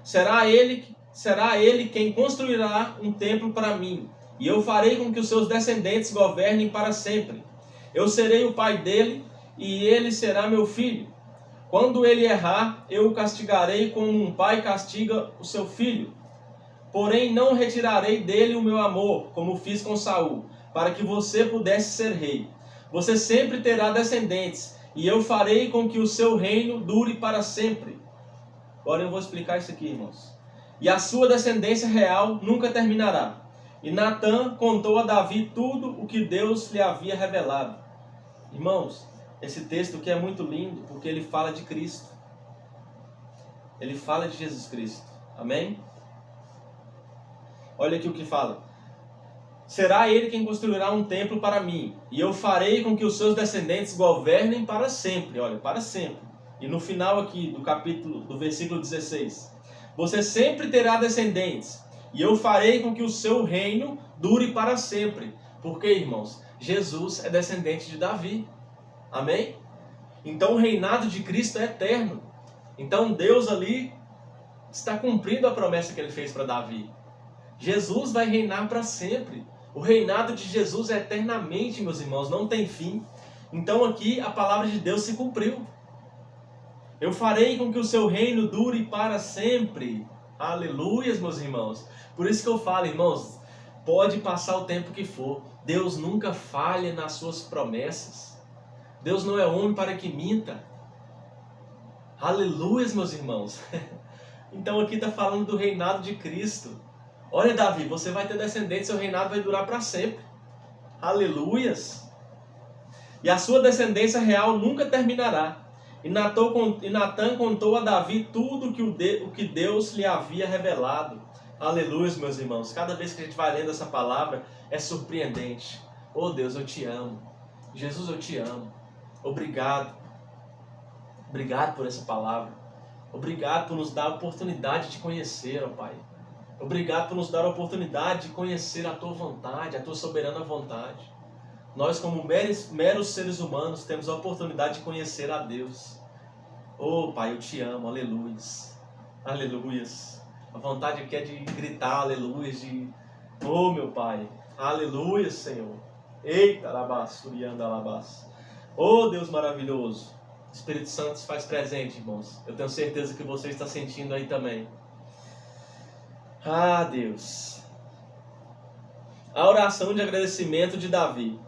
Será ele quem construirá um templo para mim, e eu farei com que os seus descendentes governem para sempre. Eu serei o pai dele, e ele será meu filho. Quando ele errar, eu o castigarei como um pai castiga o seu filho. Porém, não retirarei dele o meu amor, como fiz com Saul, para que você pudesse ser rei. Você sempre terá descendentes, e eu farei com que o seu reino dure para sempre." Agora eu vou explicar isso aqui, irmãos. "E a sua descendência real nunca terminará." E Natã contou a Davi tudo o que Deus lhe havia revelado. Irmãos, esse texto aqui é muito lindo, porque ele fala de Cristo. Ele fala de Jesus Cristo. Amém? Olha aqui o que fala: "Será ele quem construirá um templo para mim, e eu farei com que os seus descendentes governem para sempre." Olha, para sempre. E no final aqui do versículo 16: "Você sempre terá descendentes, e eu farei com que o seu reino dure para sempre." Porque, irmãos, Jesus é descendente de Davi. Amém? Então o reinado de Cristo é eterno. Então Deus ali está cumprindo a promessa que ele fez para Davi. Jesus vai reinar para sempre. O reinado de Jesus é eternamente, meus irmãos, não tem fim. Então aqui a palavra de Deus se cumpriu. Eu farei com que o seu reino dure para sempre. Aleluias, meus irmãos. Por isso que eu falo, irmãos, pode passar o tempo que for, Deus nunca falha nas suas promessas. Deus não é homem para que minta. Aleluias, meus irmãos. Então aqui está falando do reinado de Cristo. Olha, Davi, você vai ter descendentes, seu reinado vai durar para sempre. Aleluias. E a sua descendência real nunca terminará. E Natã contou a Davi tudo o que Deus lhe havia revelado. Aleluia, meus irmãos. Cada vez que a gente vai lendo essa palavra, é surpreendente. Oh Deus, eu te amo. Jesus, eu te amo. Obrigado. Obrigado por essa palavra. Obrigado por nos dar a oportunidade de conhecer, ó Pai. Obrigado por nos dar a oportunidade de conhecer a Tua vontade, a Tua soberana vontade. Nós, como meros seres humanos, temos a oportunidade de conhecer a Deus. Oh, Pai, eu te amo, aleluias. Aleluias. A vontade aqui é de gritar aleluias, oh, meu Pai, aleluias, Senhor. Eita, alabás, surianda, alabás. Oh, Deus maravilhoso. Espírito Santo se faz presente, irmãos. Eu tenho certeza que você está sentindo aí também. Ah, Deus. A oração de agradecimento de Davi.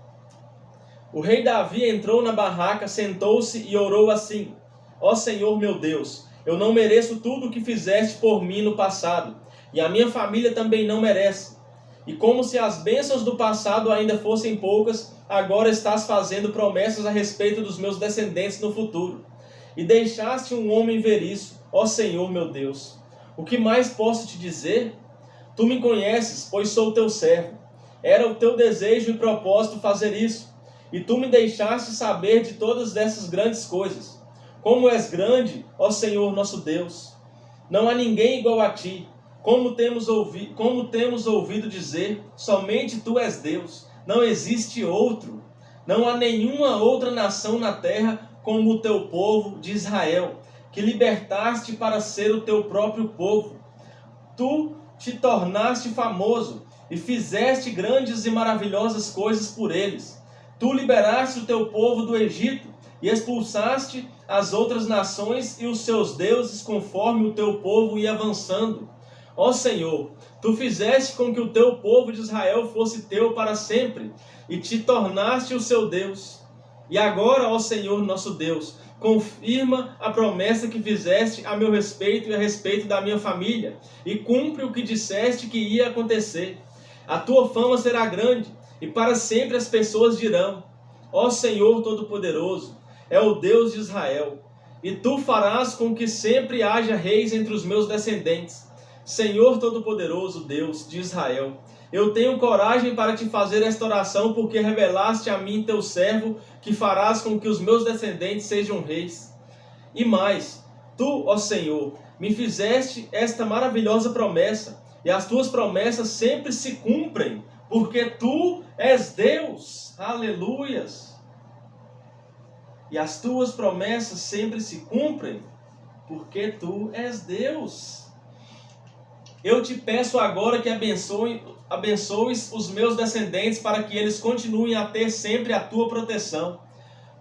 O rei Davi entrou na barraca, sentou-se e orou assim: ó Senhor meu Deus, eu não mereço tudo o que fizeste por mim no passado, e a minha família também não merece. E como se as bênçãos do passado ainda fossem poucas, agora estás fazendo promessas a respeito dos meus descendentes no futuro. E deixaste um homem ver isso, ó Senhor meu Deus. O que mais posso te dizer? Tu me conheces, pois sou teu servo. Era o teu desejo e propósito fazer isso, e tu me deixaste saber de todas essas grandes coisas. Como és grande, ó Senhor nosso Deus! Não há ninguém igual a ti. Como temos ouvido dizer, somente tu és Deus. Não existe outro. Não há nenhuma outra nação na terra como o teu povo de Israel, que libertaste para ser o teu próprio povo. Tu te tornaste famoso e fizeste grandes e maravilhosas coisas por eles. Tu liberaste o teu povo do Egito e expulsaste as outras nações e os seus deuses conforme o teu povo ia avançando. Ó Senhor, tu fizeste com que o teu povo de Israel fosse teu para sempre e te tornaste o seu Deus. E agora, ó Senhor nosso Deus, confirma a promessa que fizeste a meu respeito e a respeito da minha família, e cumpre o que disseste que ia acontecer. A tua fama será grande, e para sempre as pessoas dirão: ó Senhor Todo-Poderoso, é o Deus de Israel, e tu farás com que sempre haja reis entre os meus descendentes. Senhor Todo-Poderoso, Deus de Israel, eu tenho coragem para te fazer esta oração, porque revelaste a mim, teu servo, que farás com que os meus descendentes sejam reis. E mais, tu, ó Senhor, me fizeste esta maravilhosa promessa, e as tuas promessas sempre se cumprem, porque tu és Deus. Aleluias! E as tuas promessas sempre se cumprem, porque tu és Deus. Eu te peço agora que abençoes os meus descendentes para que eles continuem a ter sempre a tua proteção.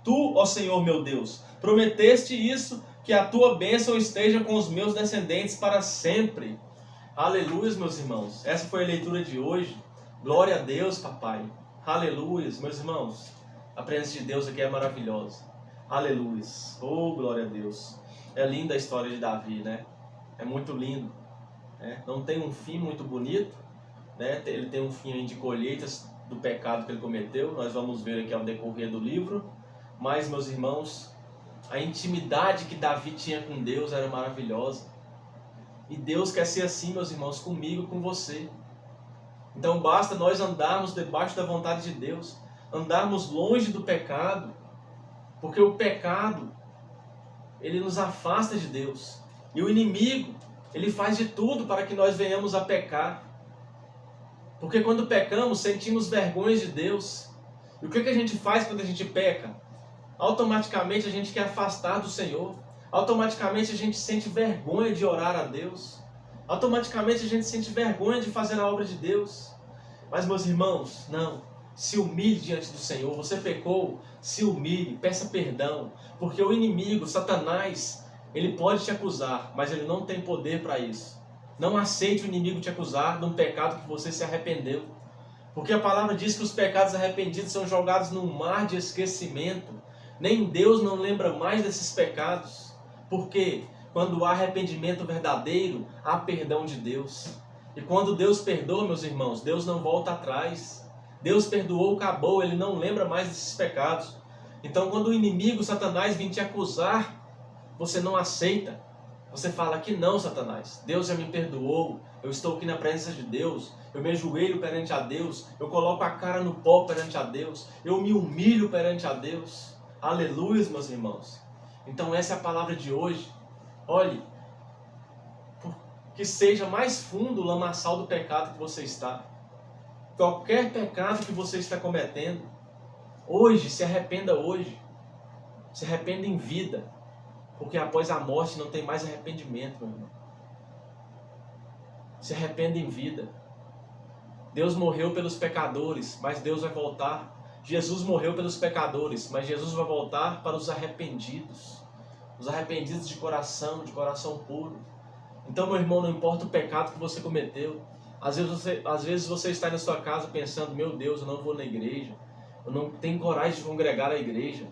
Tu, ó Senhor meu Deus, prometeste isso, que a tua bênção esteja com os meus descendentes para sempre. Aleluia, meus irmãos. Essa foi a leitura de hoje. Glória a Deus, papai. Aleluia, meus irmãos. A presença de Deus aqui é maravilhosa. Aleluia. Oh, glória a Deus. É linda a história de Davi, né? É muito lindo. Não tem um fim muito bonito, né? Ele tem um fim de colheitas do pecado que ele cometeu. Nós vamos ver aqui ao decorrer do livro. Mas, meus irmãos, a intimidade que Davi tinha com Deus era maravilhosa. E Deus quer ser assim, meus irmãos, comigo e com você. Então basta nós andarmos debaixo da vontade de Deus, andarmos longe do pecado, porque o pecado, ele nos afasta de Deus. E o inimigo, ele faz de tudo para que nós venhamos a pecar. Porque quando pecamos, sentimos vergonha de Deus. E o que a gente faz quando a gente peca? Automaticamente a gente quer afastar do Senhor. Automaticamente a gente sente vergonha de orar a Deus. Automaticamente a gente sente vergonha de fazer a obra de Deus. Mas, meus irmãos, não. Se humilhe diante do Senhor. Você pecou, se humilhe, peça perdão. Porque o inimigo, Satanás, ele pode te acusar, mas ele não tem poder para isso. Não aceite o inimigo te acusar de um pecado que você se arrependeu. Porque a palavra diz que os pecados arrependidos são jogados num mar de esquecimento. Nem Deus não lembra mais desses pecados. Porque quando há arrependimento verdadeiro, há perdão de Deus. E quando Deus perdoa, meus irmãos, Deus não volta atrás. Deus perdoou, acabou, Ele não lembra mais desses pecados. Então quando o inimigo, Satanás, vem te acusar, você não aceita. Você fala que não, Satanás. Deus já me perdoou. Eu estou aqui na presença de Deus. Eu me ajoelho perante a Deus. Eu coloco a cara no pó perante a Deus. Eu me humilho perante a Deus. Aleluia, meus irmãos. Então essa é a palavra de hoje. Olhe, que seja mais fundo o lamaçal do pecado que você está. Qualquer pecado que você está cometendo, hoje, se arrependa hoje. Se arrependa em vida. Porque após a morte não tem mais arrependimento, meu irmão. Se arrependa em vida. Deus morreu pelos pecadores, mas Deus vai voltar. Jesus morreu pelos pecadores, mas Jesus vai voltar para os arrependidos. Os arrependidos de coração puro. Então, meu irmão, não importa o pecado que você cometeu. Às vezes você está na sua casa pensando, meu Deus, eu não vou na igreja. Eu não tenho coragem de congregar a igreja.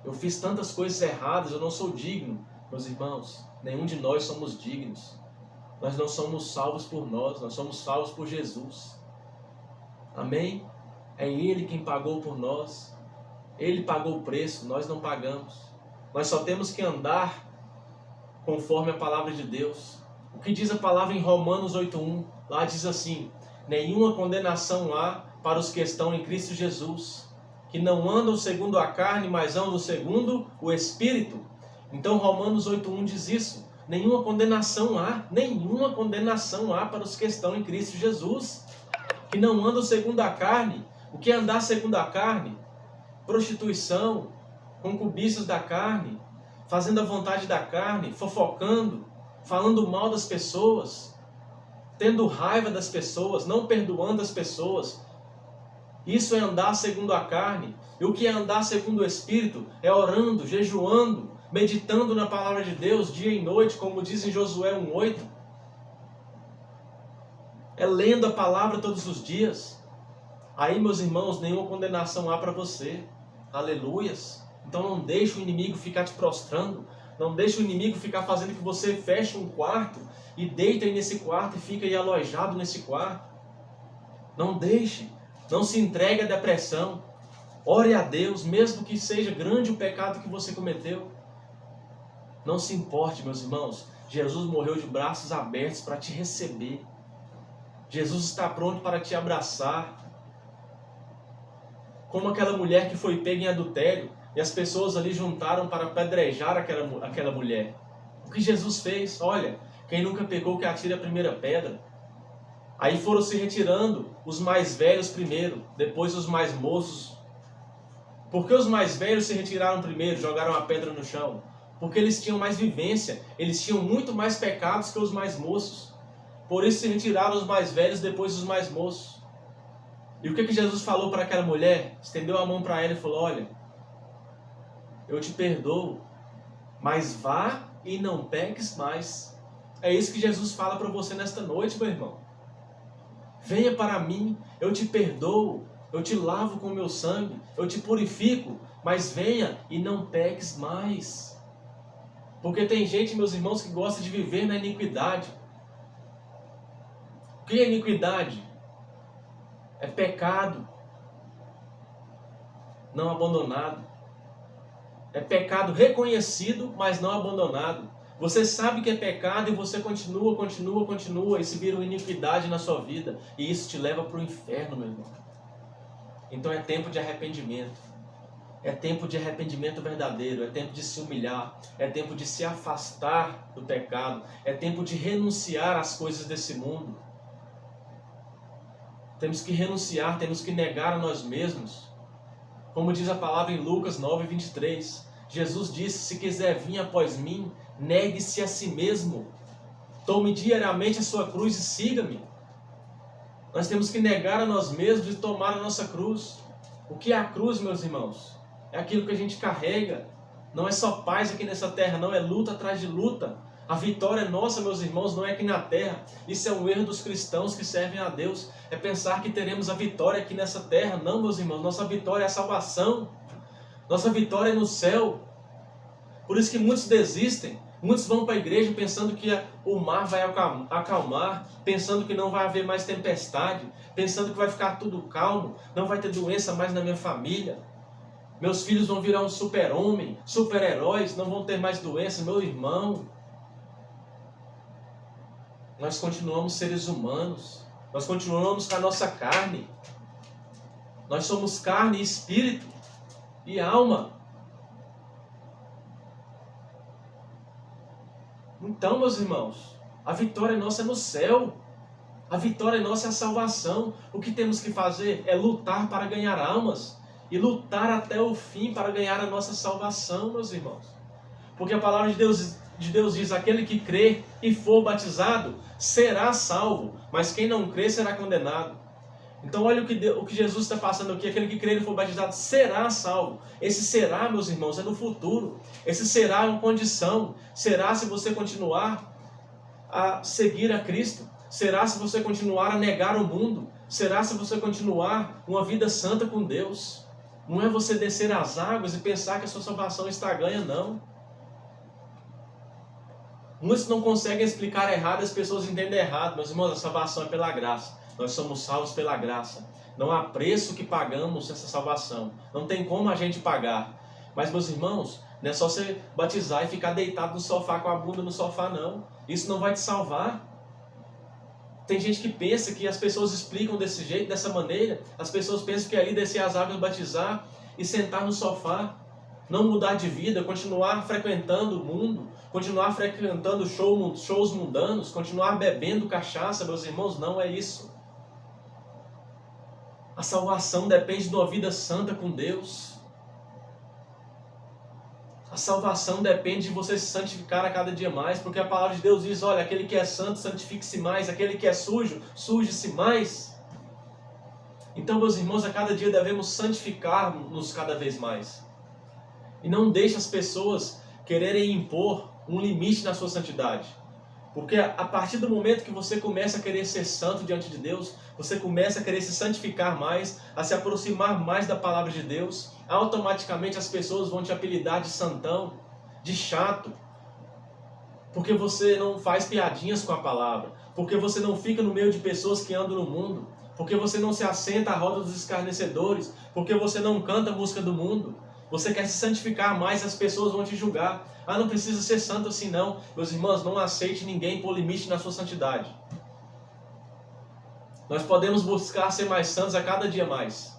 Eu fiz tantas coisas erradas, eu não sou digno. Meus irmãos, nenhum de nós somos dignos. Nós não somos salvos por nós somos salvos por Jesus. Amém? É Ele quem pagou por nós. Ele pagou o preço, nós não pagamos. Nós só temos que andar conforme a palavra de Deus. O que diz a palavra em Romanos 8:1? Lá diz assim, nenhuma condenação há para os que estão em Cristo Jesus, que não andam segundo a carne, mas andam segundo o Espírito. Então Romanos 8:1 diz isso. Nenhuma condenação há para os que estão em Cristo Jesus, que não andam segundo a carne. O que é andar segundo a carne? Prostituição, concupiscos da carne, fazendo a vontade da carne, fofocando, falando mal das pessoas, tendo raiva das pessoas, não perdoando as pessoas. Isso é andar segundo a carne. E o que é andar segundo o Espírito? É orando, jejuando, meditando na palavra de Deus dia e noite, como diz em Josué 1:8. É lendo a palavra todos os dias. Aí, meus irmãos, nenhuma condenação há para você. Aleluias. Então não deixe o inimigo ficar te prostrando. Não deixe o inimigo ficar fazendo que você feche um quarto e deita aí nesse quarto e fica aí alojado nesse quarto. Não deixe. Não se entregue à depressão. Ore a Deus, mesmo que seja grande o pecado que você cometeu. Não se importe, meus irmãos. Jesus morreu de braços abertos para te receber. Jesus está pronto para te abraçar. Como aquela mulher que foi pega em adultério e as pessoas ali juntaram para apedrejar aquela mulher. O que Jesus fez? Olha, quem nunca pegou que atire a primeira pedra. Aí foram se retirando os mais velhos primeiro, depois os mais moços. Por que os mais velhos se retiraram primeiro, jogaram a pedra no chão? Porque eles tinham mais vivência, eles tinham muito mais pecados que os mais moços. Por isso se retiraram os mais velhos, depois os mais moços. E o que Jesus falou para aquela mulher? Estendeu a mão para ela e falou, olha, eu te perdoo, mas vá e não peques mais. É isso que Jesus fala para você nesta noite, meu irmão. Venha para mim, eu te perdoo, eu te lavo com o meu sangue, eu te purifico, mas venha e não peques mais. Porque tem gente, meus irmãos, que gosta de viver na iniquidade. O que é iniquidade? É pecado não abandonado. É pecado reconhecido, mas não abandonado. Você sabe que é pecado e você continua, e se vira uma iniquidade na sua vida. E isso te leva para o inferno, meu irmão. Então é tempo de arrependimento. É tempo de arrependimento verdadeiro. É tempo de se humilhar. É tempo de se afastar do pecado. É tempo de renunciar às coisas desse mundo. Temos que renunciar, temos que negar a nós mesmos. Como diz a palavra em Lucas 9:23. Jesus disse, se quiser vir após mim, negue-se a si mesmo. Tome diariamente a sua cruz e siga-me. Nós temos que negar a nós mesmos e tomar a nossa cruz. O que é a cruz, meus irmãos? É aquilo que a gente carrega. Não é só paz aqui nessa terra, não. É luta atrás de luta. A vitória é nossa, meus irmãos, não é aqui na terra. Isso é um erro dos cristãos que servem a Deus. É pensar que teremos a vitória aqui nessa terra. Não, meus irmãos. Nossa vitória é a salvação. Nossa vitória é no céu. Por isso que muitos desistem. Muitos vão para a igreja pensando que o mar vai acalmar, pensando que não vai haver mais tempestade, pensando que vai ficar tudo calmo, não vai ter doença mais na minha família. Meus filhos vão virar um super-homem, super-heróis, não vão ter mais doença. Meu irmão, nós continuamos seres humanos, nós continuamos com a nossa carne. Nós somos carne, espírito e alma. Então, meus irmãos, a vitória nossa é no céu. A vitória nossa é a salvação. O que temos que fazer é lutar para ganhar almas. E lutar até o fim para ganhar a nossa salvação, meus irmãos. Porque a palavra de Deus diz, aquele que crê e for batizado será salvo, mas quem não crê será condenado. Então olha o que Jesus está passando aqui, aquele que crê e for batizado será salvo. Esse será, meus irmãos, é no futuro. Esse será é uma condição. Será se você continuar a seguir a Cristo. Será se você continuar a negar o mundo. Será se você continuar uma vida santa com Deus. Não é você descer as águas e pensar que a sua salvação está ganha, não. Muitos não conseguem explicar errado, as pessoas entendem errado. Meus irmãos, a salvação é pela graça. Nós somos salvos pela graça. Não há preço que pagamos essa salvação. Não tem como a gente pagar. Mas, meus irmãos, não é só você batizar e ficar deitado no sofá com a bunda no sofá, não. Isso não vai te salvar. Tem gente que pensa que as pessoas explicam desse jeito, dessa maneira. As pessoas pensam que é ali descer as águas, batizar e sentar no sofá. Não mudar de vida, continuar frequentando o mundo, continuar frequentando shows mundanos, continuar bebendo cachaça, meus irmãos, não é isso. A salvação depende de uma vida santa com Deus. A salvação depende de você se santificar a cada dia mais, porque a palavra de Deus diz, olha, aquele que é santo, santifique-se mais, aquele que é sujo, suje-se mais. Então, meus irmãos, a cada dia devemos santificar-nos cada vez mais. E não deixe as pessoas quererem impor um limite na sua santidade. Porque a partir do momento que você começa a querer ser santo diante de Deus, você começa a querer se santificar mais, a se aproximar mais da palavra de Deus, automaticamente as pessoas vão te apelidar de santão, de chato, porque você não faz piadinhas com a palavra, porque você não fica no meio de pessoas que andam no mundo, porque você não se assenta à roda dos escarnecedores, porque você não canta a música do mundo. Você quer se santificar mais, as pessoas vão te julgar. Ah, não precisa ser santo assim não. Meus irmãos, não aceite ninguém pôr limite na sua santidade. Nós podemos buscar ser mais santos a cada dia mais.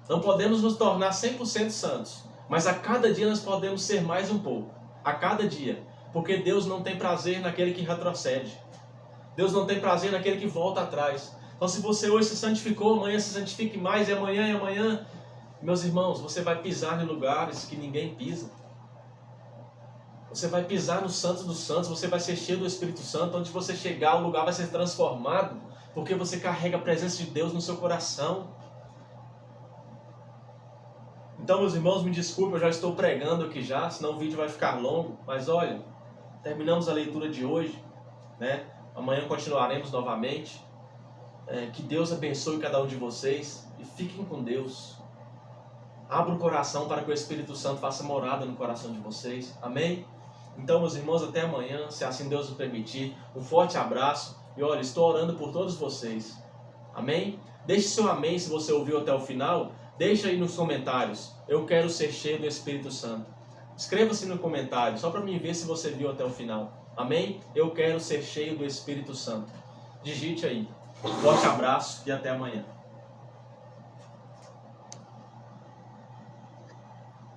Não podemos nos tornar 100% santos, mas a cada dia nós podemos ser mais um pouco. A cada dia. Porque Deus não tem prazer naquele que retrocede. Deus não tem prazer naquele que volta atrás. Então se você hoje se santificou, amanhã se santifique mais, e amanhã... Meus irmãos, você vai pisar em lugares que ninguém pisa. Você vai pisar no Santo dos Santos, você vai ser cheio do Espírito Santo. Onde você chegar, o lugar vai ser transformado, porque você carrega a presença de Deus no seu coração. Então, meus irmãos, me desculpe, eu já estou pregando aqui já, senão o vídeo vai ficar longo. Mas olha, terminamos a leitura de hoje, né? Amanhã continuaremos novamente. Que Deus abençoe cada um de vocês e fiquem com Deus. Abra o coração para que o Espírito Santo faça morada no coração de vocês. Amém? Então, meus irmãos, até amanhã, se assim Deus nos permitir. Um forte abraço. E olha, estou orando por todos vocês. Amém? Deixe seu amém se você ouviu até o final. Deixe aí nos comentários. Eu quero ser cheio do Espírito Santo. Escreva-se no comentário, só para mim ver se você viu até o final. Amém? Eu quero ser cheio do Espírito Santo. Digite aí. Um forte abraço e até amanhã.